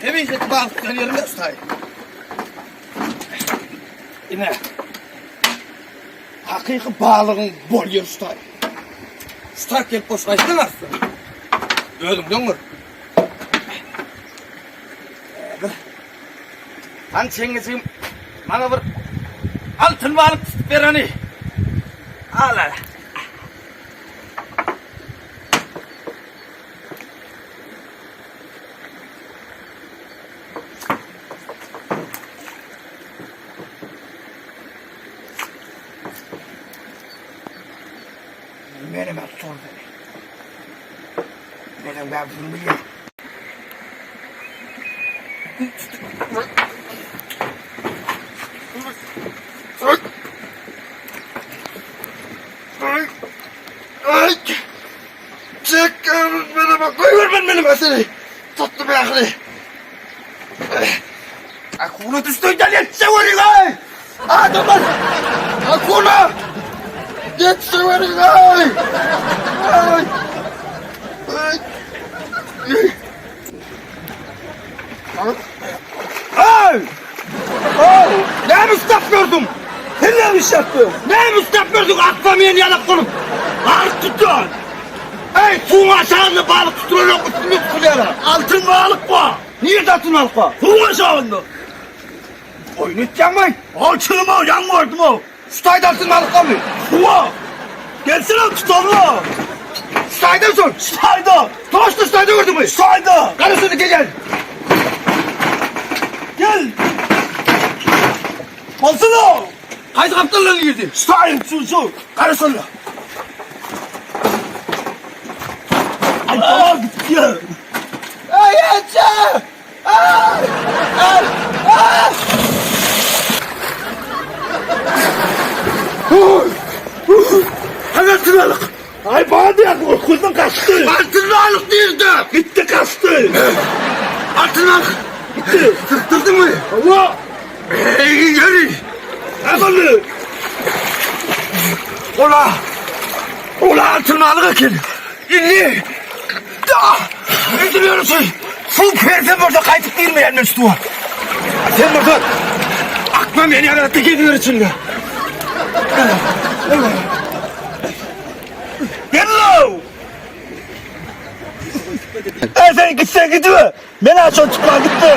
Temizlik balıkların yerinde ustayım. Yine hakiki balığın bol yer ustayım. Ustayım gelip boşuna istemezsin. Öldüm değil mi? Hani çengizim bana bir altın balık tutup ver hani. Al al. Benim ben sor beni. Benim ben bunu biliyorum. Ay! Çek beni bak, koyver beni meseleyi. Tuttu be akıllı. Akuna düştü, gel yetse verin ay! Adamlar! Akuna! Yetse verin ay! Ay! Ay! Ay! Ay! Ne müstahpıyordum? Ne müstahpıyordum? Ne müstahpıyordum? Atlamayın yanak kolum! Ağır tutun! Ey suyun aşağında balık tutuyor, üstünü tutuyorlar! Altın balık bu! Niye altın balık bu? Suyun aşağında! Oynayacağım mı? Altın mı? Yan vardı mı? Stayda altın balık mı? Suva! Gelsene tutalım! Stayda mısın? Stayda! Toştu stayda gördün mü? Stayda! Karısını gel! Gel! Alsana! Haydi kaptanlarına girdi. Stayın su! Karısını! Ay gitti ya! Ay açı! Ay! Ay! Ay! Altın balık! Ay bana diye kuzun kaçtı! Altın balık değildi! Gitti kaçtı! Altın balık! Gitti! Sıktırdı mı? Allah! Yürü! Efendim! Ola altın balık ekin! İnni! Öldürüyorum seni! Sen burada kayıtık değil mi elmen tutuğa? Sen burada! Akmam beni yarattı gidiyor içinde! Hello! Sen gitsen gidiyor! Beni açan çıkma gitti!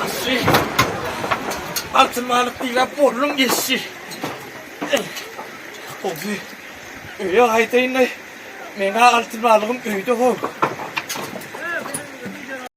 Asri! Altın balık değil ha, burnum geçti! Öyle haytayın da, bana altın balığım öydü o.